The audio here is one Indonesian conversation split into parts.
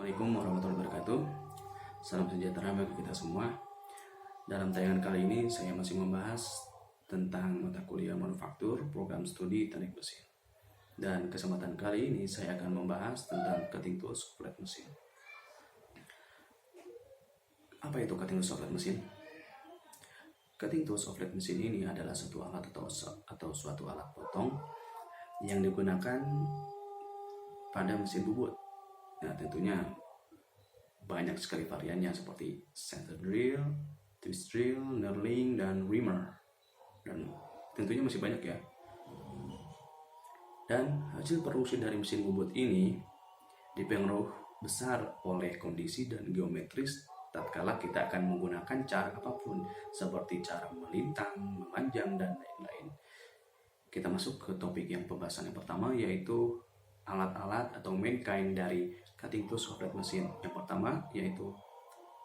Assalamualaikum warahmatullahi wabarakatuh. Salam sejahtera bagi kita semua. Dalam tayangan kali ini saya masih membahas tentang mata kuliah manufaktur program studi teknik mesin. Dan kesempatan kali ini saya akan membahas tentang cutting tools flat mesin. Apa itu cutting tools flat mesin? Cutting tools flat mesin ini adalah suatu alat atau suatu alat potong yang digunakan pada mesin bubut. Nah, tentunya banyak sekali variannya seperti center drill, twist drill, knurling, dan reamer. Dan tentunya masih banyak ya. Dan hasil produksi dari mesin bubut ini dipengaruhi besar oleh kondisi dan geometris tatkala kita akan menggunakan cara apapun seperti cara melintang, memanjang, dan lain-lain. Kita masuk ke topik yang pembahasan yang pertama, yaitu alat-alat atau main kind dari cutting tools flat mesin. Yang pertama yaitu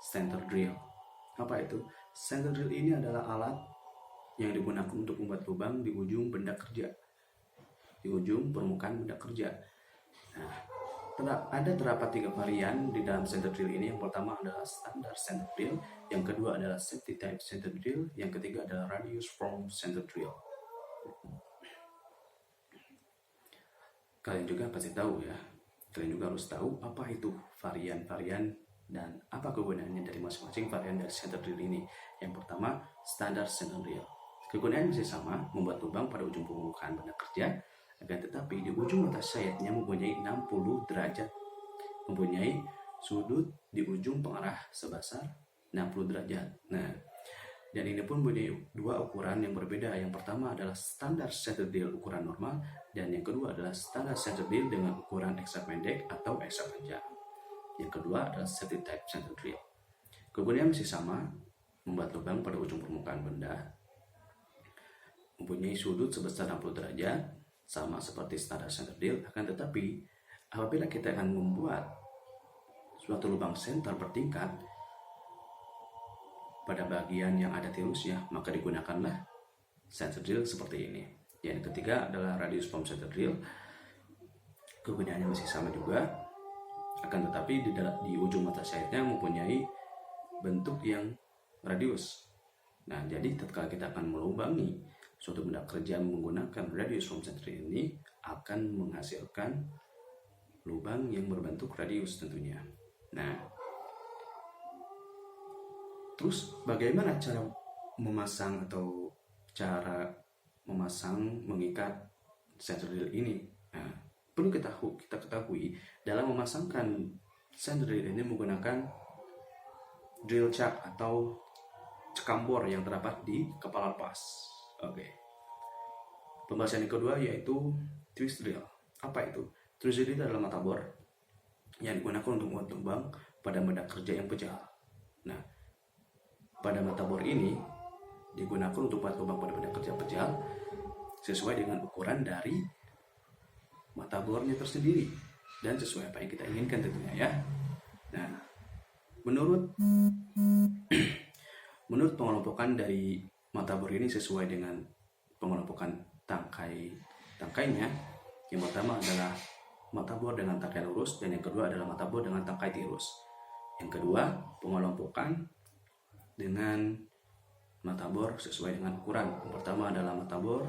center drill. Apa itu? Center drill ini adalah alat yang digunakan untuk membuat lubang di ujung benda kerja, di ujung permukaan benda kerja. Nah, terdapat 3 varian di dalam center drill ini. Yang pertama adalah standard center drill, yang kedua adalah safety type center drill, yang ketiga adalah radius form center drill. Kalian juga pasti tahu ya, kalian juga harus tahu apa itu varian-varian dan apa kegunaannya dari masing-masing varian dari center drill ini. Yang pertama, standar center drill. Kegunaannya masih sama, membuat lubang pada ujung permukaan benda kerja, akan tetapi di ujung mata sayapnya mempunyai 60 derajat, mempunyai sudut di ujung pengarah sebesar 60 derajat. Nah, dan ini pun mempunyai 2 ukuran yang berbeda. Yang pertama adalah standar center drill ukuran normal, dan yang kedua adalah standar center drill dengan ukuran ekstra pendek atau ekstra panjang. Yang kedua adalah safety type center drill. Kegunaannya masih sama, membuat lubang pada ujung permukaan benda, mempunyai sudut sebesar 60 derajat, sama seperti standar center drill. Akan tetapi apabila kita akan membuat suatu lubang center bertingkat pada bagian yang ada tirusnya, maka digunakanlah center drill seperti ini. Yang ketiga adalah radius form center drill. Kegunaannya masih sama juga, akan tetapi di ujung mata sayapnya mempunyai bentuk yang radius. Nah, jadi tatkala kita akan melubangi suatu benda kerja menggunakan radius form center drill ini, akan menghasilkan lubang yang berbentuk radius tentunya. Nah, terus bagaimana cara memasang atau cara mengikat center drill ini? Nah, perlu kita ketahui dalam memasangkan center drill ini menggunakan drill chuck atau cekam bor yang terdapat di kepala lepas. Oke. Pembahasan yang kedua yaitu twist drill. Apa itu? Twist drill adalah mata bor yang digunakan untuk membuat lubang pada benda kerja yang pejal. Nah, pada mata bor ini digunakan untuk membuat lubang pada benda kerja pejal sesuai dengan ukuran dari mata bornya tersendiri dan sesuai apa yang kita inginkan tentunya ya. Nah, menurut pengelompokan dari mata bor ini sesuai dengan pengelompokan tangkainya. Yang pertama adalah mata bor dengan tangkai lurus, dan yang kedua adalah mata bor dengan tangkai tirus. Yang kedua, pengelompokan dengan mata bor sesuai dengan ukuran. Yang pertama adalah mata bor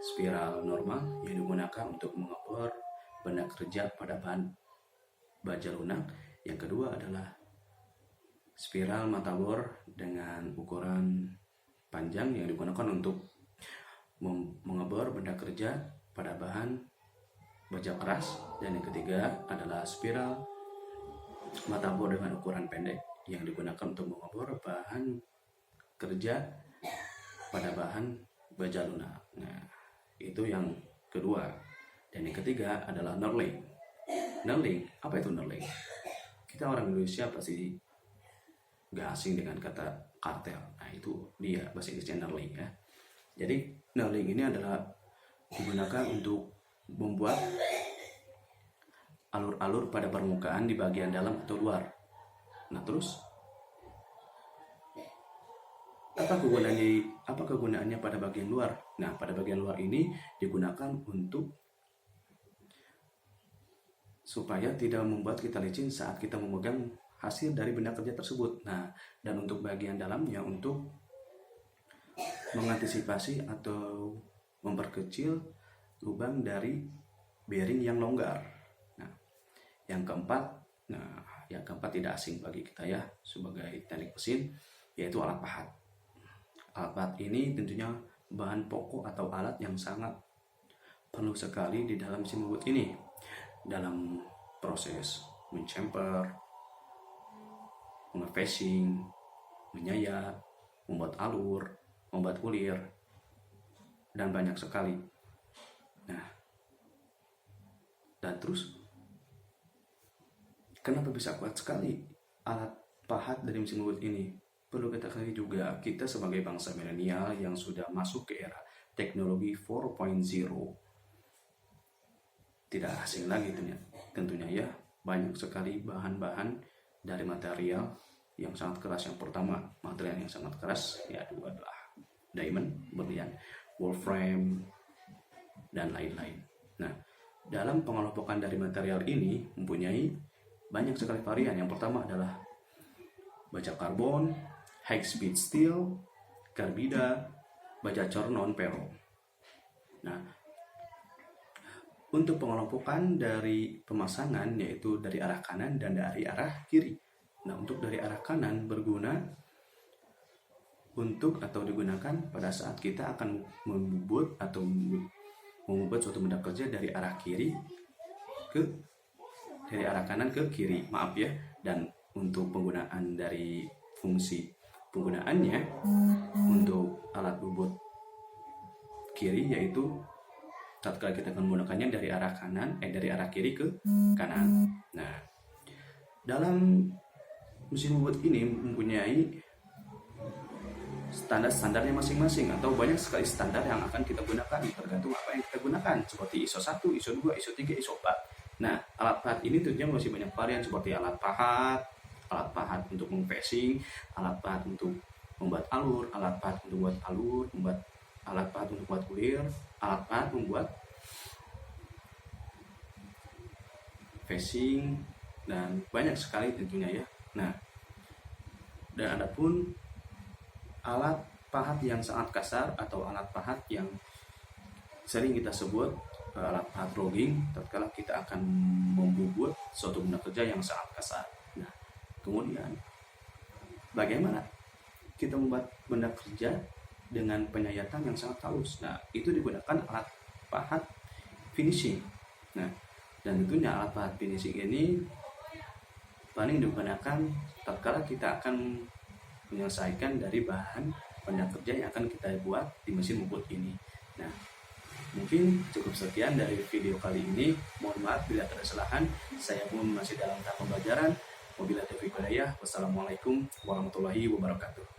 spiral normal yang digunakan untuk mengebor benda kerja pada bahan baja lunak. Yang kedua adalah spiral mata bor dengan ukuran panjang yang digunakan untuk mengebor benda kerja pada bahan baja keras. Dan yang ketiga adalah spiral mata bor dengan ukuran pendek yang digunakan untuk mengebor bahan kerja pada bahan baja lunak. Nah, itu yang kedua. Dan yang ketiga adalah knurling. Knurling, apa itu knurling? Kita orang Indonesia pasti gak asing dengan kata kartel. Nah, itu dia bahasa Inggrisnya knurling ya. Jadi knurling ini adalah digunakan untuk membuat alur-alur pada permukaan di bagian dalam atau luar. Nah, terus apa kegunaannya pada bagian luar? Nah, pada bagian luar ini digunakan untuk supaya tidak membuat kita licin saat kita memegang hasil dari benda kerja tersebut. Nah, dan untuk bagian dalamnya untuk mengantisipasi atau memperkecil lubang dari bearing yang longgar. Nah, yang keempat tidak asing bagi kita ya sebagai teknik mesin, yaitu alat pahat. Alat pahat ini tentunya bahan pokok atau alat yang sangat perlu sekali di dalam mesin bubut ini dalam proses mencemper, mengefacing, menyayat, membuat alur, membuat kulir, dan banyak sekali. Nah, dan terus kenapa bisa kuat sekali alat pahat dari mesin bubut ini? Perlu kita ketahui juga, kita sebagai bangsa milenial yang sudah masuk ke era teknologi 4.0, tidak asing lagi tentunya ya, banyak sekali bahan-bahan dari material yang sangat keras. Yang pertama, material yang sangat keras yaitu adalah diamond, berlian, wolfram, dan lain-lain. Nah, dalam pengelompokan dari material ini mempunyai banyak sekali varian. Yang pertama adalah baja karbon, high speed steel, karbida, baja cor non ferro. Nah, untuk pengelompokan dari pemasangan yaitu dari arah kanan dan dari arah kiri. Nah, untuk dari arah kanan berguna untuk atau digunakan pada saat kita akan membuat atau membuat suatu benda kerja dari arah kanan ke kiri, maaf ya. Dan untuk penggunaan dari fungsi penggunaannya untuk alat bubut kiri, yaitu tatkala kita akan menggunakannya dari arah kiri ke kanan. Nah, dalam mesin bubut ini mempunyai standar-standarnya masing-masing atau banyak sekali standar yang akan kita gunakan tergantung apa yang kita gunakan, seperti ISO 1, ISO 2, ISO 3, ISO 4. Nah, alat pahat ini tentunya masih banyak varian seperti alat pahat untuk mengfacing, alat pahat untuk membuat alur, alat pahat untuk membuat alur, alat pahat untuk membuat kulir, alat pahat membuat facing, dan banyak sekali tentunya ya. Nah, dan adapun alat pahat yang sangat kasar atau alat pahat yang sering kita sebut alat pahat logging tatkala kita akan membubut suatu benda kerja yang sangat kasar. Nah, kemudian bagaimana kita membuat benda kerja dengan penyayatan yang sangat halus? Nah, itu digunakan alat pahat finishing. Nah, dan tentunya alat pahat finishing ini paling digunakan tatkala kita akan menyelesaikan dari bahan benda kerja yang akan kita buat di mesin bubut ini. Nah, mungkin cukup sekian dari video kali ini. Mohon maaf bila ada kesalahan. Saya pun masih dalam tahap pembelajaran. Wabillahi taufiq wal hidayah. Wassalamualaikum warahmatullahi wabarakatuh.